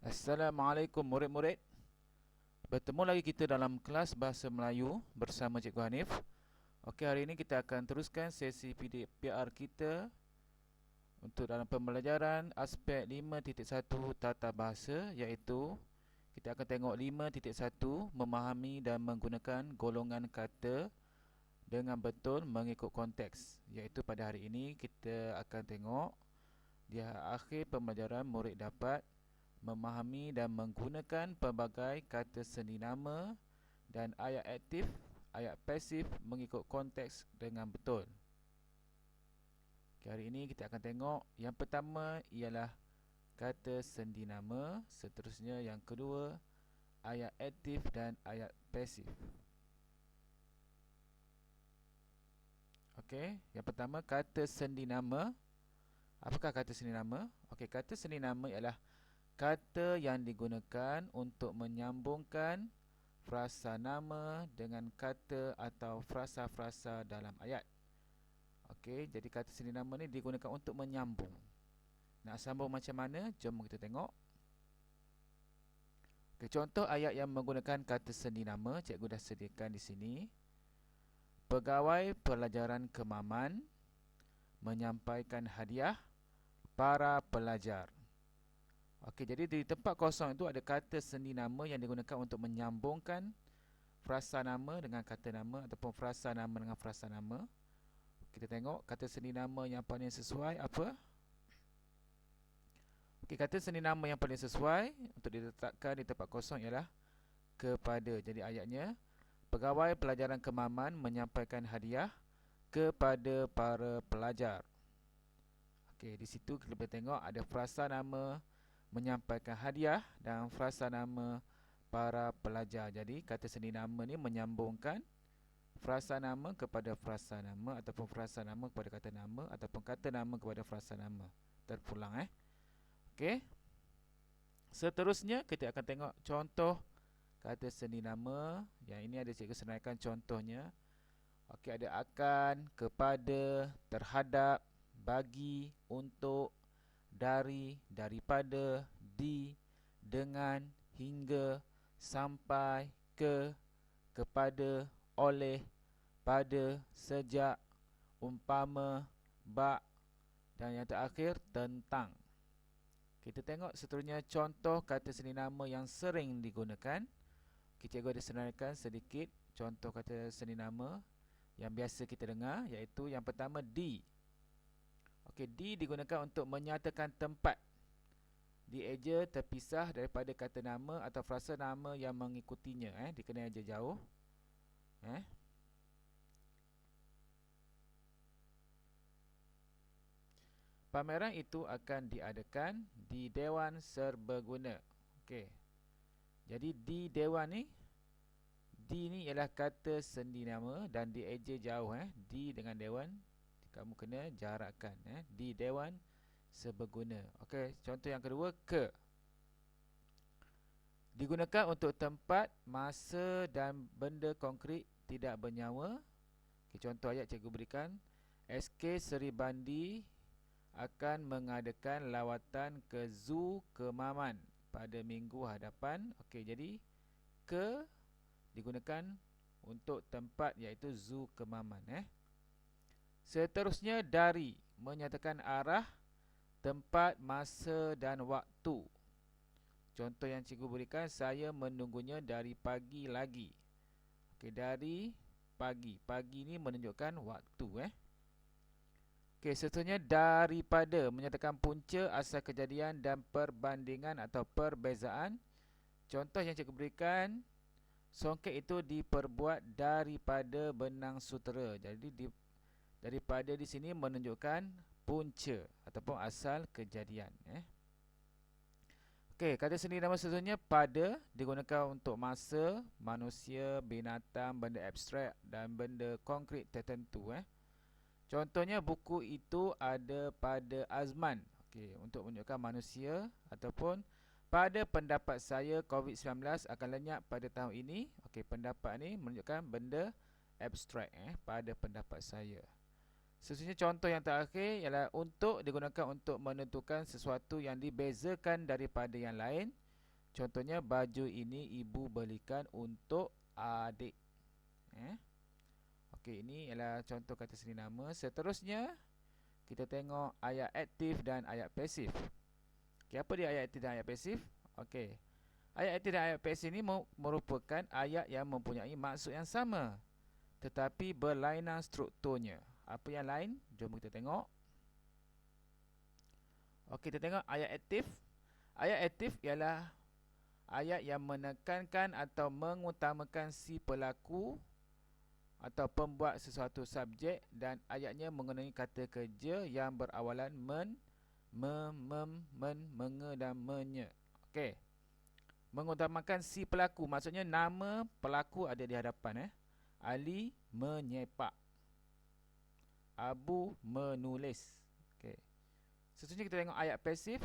Assalamualaikum murid-murid. Bertemu lagi kita dalam kelas Bahasa Melayu bersama Cikgu Hanif. Okey, hari ini kita akan teruskan sesi PR kita untuk dalam pembelajaran aspek 5.1 tata bahasa, iaitu kita akan tengok 5.1 memahami dan menggunakan golongan kata dengan betul mengikut konteks. Iaitu pada hari ini kita akan tengok di akhir pembelajaran murid dapat memahami dan menggunakan pelbagai kata seni nama dan ayat aktif, ayat pasif mengikut konteks dengan betul. Okay, hari ini kita akan tengok yang pertama ialah kata sendi nama, seterusnya yang kedua ayat aktif dan ayat pasif. Okey, yang pertama kata sendi nama. Apakah kata sendi nama? Okey, kata sendi nama ialah kata yang digunakan untuk menyambungkan frasa nama dengan kata atau frasa-frasa dalam ayat. Okey, jadi kata sendi nama ni digunakan untuk menyambung. Nak sambung macam mana? Jom kita tengok. Okey, contoh ayat yang menggunakan kata sendi nama cikgu dah sediakan di sini. Pegawai pelajaran Kemaman menyampaikan hadiah para pelajar. Okey, jadi di tempat kosong itu ada kata sendi nama yang digunakan untuk menyambungkan frasa nama dengan kata nama ataupun frasa nama dengan frasa nama. Kita tengok kata sendi nama yang paling sesuai apa? Okey, kata sendi nama yang paling sesuai untuk diletakkan di tempat kosong ialah kepada. Jadi ayatnya, pegawai pelajaran Kemaman menyampaikan hadiah kepada para pelajar. Okey, di situ kita boleh tengok ada frasa nama menyampaikan hadiah dan frasa nama para pelajar. Jadi kata sendi nama ni menyambungkan frasa nama kepada frasa nama ataupun frasa nama kepada kata nama ataupun kata nama kepada frasa nama. Terpulang Okey. Seterusnya kita akan tengok contoh kata sendi nama. Yang ini ada cikgu senaraikan contohnya. Okey, ada akan, kepada, terhadap, bagi, untuk, dari, daripada, di, dengan, hingga, sampai, ke, kepada, oleh, pada, sejak, umpama, bak, dan yang terakhir tentang. Kita tengok seterusnya contoh kata sendi nama yang sering digunakan. Cikgu ada senaraikan sedikit contoh kata sendi nama yang biasa kita dengar, iaitu yang pertama di. Okey, di digunakan untuk menyatakan tempat. Dieja terpisah daripada kata nama atau frasa nama yang mengikutinya. Dikena eja jauh. Pameran itu akan diadakan di Dewan Serbaguna. Okey. Jadi di Dewan ni, di ni ialah kata sendi nama dan dieja jauh. Di dengan Dewan, kamu kena jarakkan. Di Dewan Serbaguna. Okey, contoh yang kedua, ke. Digunakan untuk tempat, masa dan benda konkret tidak bernyawa. Okay, contoh ayat cikgu berikan. SK Seribandi akan mengadakan lawatan ke Zoo Kemaman pada minggu hadapan. Okey, jadi ke digunakan untuk tempat, iaitu Zoo Kemaman. Seterusnya dari menyatakan arah, tempat, masa dan waktu. Contoh yang cikgu berikan, saya menunggunya dari pagi lagi. Okey, dari pagi. Pagi ni menunjukkan waktu. Okey, seterusnya daripada menyatakan punca, asal kejadian dan perbandingan atau perbezaan. Contoh yang cikgu berikan, songket itu diperbuat daripada benang sutera. Jadi daripada di sini menunjukkan punca ataupun asal kejadian. Okey, kata sendi nama seterusnya pada digunakan untuk masa, manusia, binatang, benda abstrak dan benda konkret tertentu. Contohnya buku itu ada pada Azman. Okey, untuk menunjukkan manusia ataupun pada pendapat saya COVID-19 akan lenyap pada tahun ini. Okey, pendapat ni menunjukkan benda abstrak pada pendapat saya. Seterusnya contoh yang terakhir ialah untuk digunakan untuk menentukan sesuatu yang dibezakan daripada yang lain. Contohnya, baju ini ibu belikan untuk adik. Okey, ini ialah contoh kata seni nama. Seterusnya, kita tengok ayat aktif dan ayat pasif. Okey, apa dia ayat aktif dan ayat pasif? Okey. Ayat aktif dan ayat pasif ini merupakan ayat yang mempunyai maksud yang sama, tetapi berlainan strukturnya. Apa yang lain? Jom kita tengok. Okey, kita tengok ayat aktif. Ayat aktif ialah ayat yang menekankan atau mengutamakan si pelaku atau pembuat sesuatu subjek, dan ayatnya menggunakan kata kerja yang berawalan men, menge dan menye. Okey. Mengutamakan si pelaku, maksudnya nama pelaku ada di hadapan. Ali menyepak, Abu menulis. Okey. Seterusnya kita tengok ayat pasif.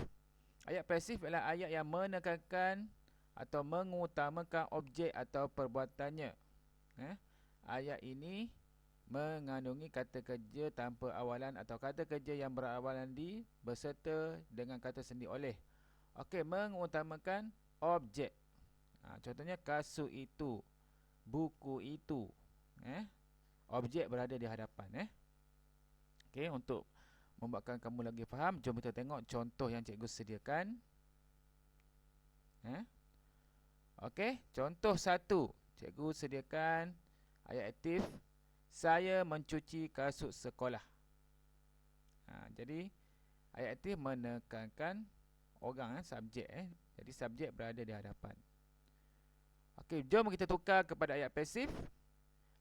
Ayat pasif adalah ayat yang menekankan atau mengutamakan objek atau perbuatannya. Ayat ini mengandungi kata kerja tanpa awalan atau kata kerja yang berawalan di berserta dengan kata sendi oleh. Okey, mengutamakan objek. Contohnya, kasut itu, buku itu. Objek berada di hadapan. Okey, untuk membuatkan kamu lagi faham, jom kita tengok contoh yang cikgu sediakan. Okey, contoh 1. Cikgu sediakan ayat aktif. Saya mencuci kasut sekolah. Jadi, ayat aktif menekankan orang, subjek. Jadi, subjek berada di hadapan. Okey, jom kita tukar kepada ayat pasif.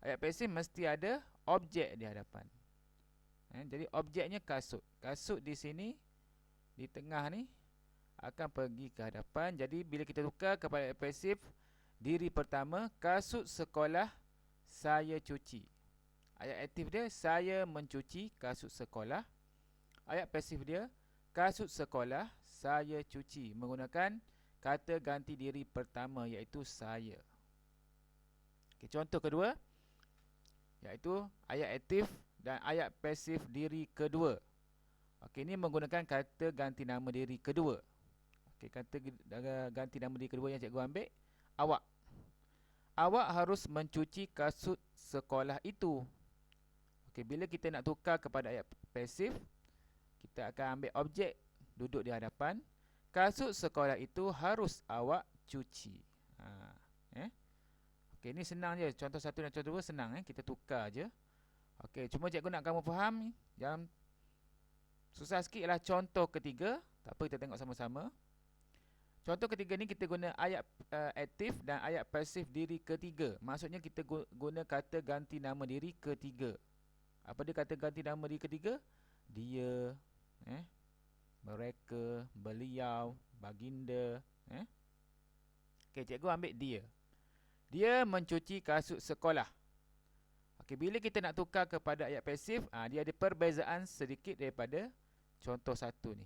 Ayat pasif mesti ada objek di hadapan. Jadi, objeknya kasut. Kasut di sini, di tengah ni, akan pergi ke hadapan. Jadi, bila kita tukar kepada ayat pasif, diri pertama, kasut sekolah saya cuci. Ayat aktif dia, saya mencuci kasut sekolah. Ayat pasif dia, kasut sekolah saya cuci, menggunakan kata ganti diri pertama, iaitu saya. Okay, contoh kedua, iaitu ayat aktif dan ayat pasif diri kedua. Okey, ini menggunakan kata ganti nama diri kedua. Okey, kata ganti nama diri kedua yang cikgu ambil, awak. Awak harus mencuci kasut sekolah itu. Okey, bila kita nak tukar kepada ayat pasif, kita akan ambil objek duduk di hadapan. Kasut sekolah itu harus awak cuci. Okey, ini senang je. Contoh 1 dan contoh 2 senang. Kita tukar je. Okey, cuma cikgu nak kamu faham, yang susah sikit ialah contoh ketiga. Tak apa, kita tengok sama-sama. Contoh ketiga ni kita guna ayat aktif dan ayat pasif diri ketiga. Maksudnya kita guna kata ganti nama diri ketiga. Apa dia kata ganti nama diri ketiga? Dia, mereka, beliau, baginda. Okey, cikgu ambil dia. Dia mencuci kasut sekolah. Okey, bila kita nak tukar kepada ayat pasif, dia ada perbezaan sedikit daripada contoh 1 ni.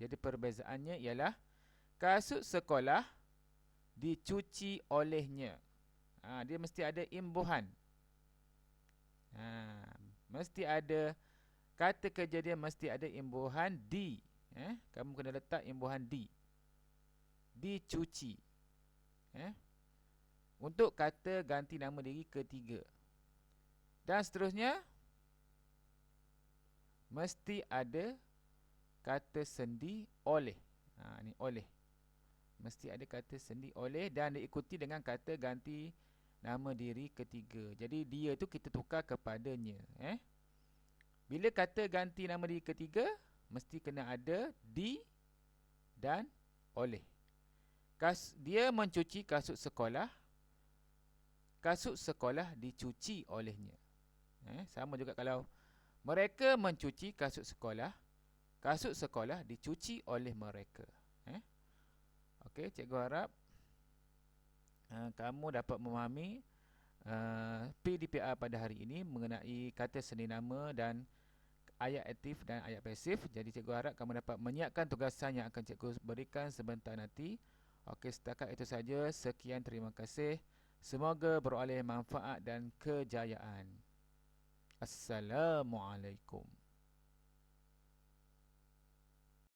Dia ada perbezaannya ialah kasut sekolah dicuci olehnya. Dia mesti ada imbuhan. Mesti ada kata kerja dia, mesti ada imbuhan di. Kamu kena letak imbuhan di. Dicuci. Untuk kata ganti nama diri ketiga. Dan seterusnya, mesti ada kata sendi oleh. Ni oleh. Mesti ada kata sendi oleh dan diikuti dengan kata ganti nama diri ketiga. Jadi dia tu kita tukar kepadanya. Bila kata ganti nama diri ketiga, mesti kena ada di dan oleh. Dia mencuci kasut sekolah. Kasut sekolah dicuci olehnya. Sama juga kalau mereka mencuci kasut sekolah. Kasut sekolah dicuci oleh mereka. Okey, cikgu harap kamu dapat memahami PDPR pada hari ini mengenai kata seni nama dan ayat aktif dan ayat pasif. Jadi cikgu harap kamu dapat menyiapkan tugasan yang akan cikgu berikan sebentar nanti. Okey, setakat itu saja. Sekian, terima kasih. Semoga beroleh manfaat dan kejayaan. Assalamualaikum.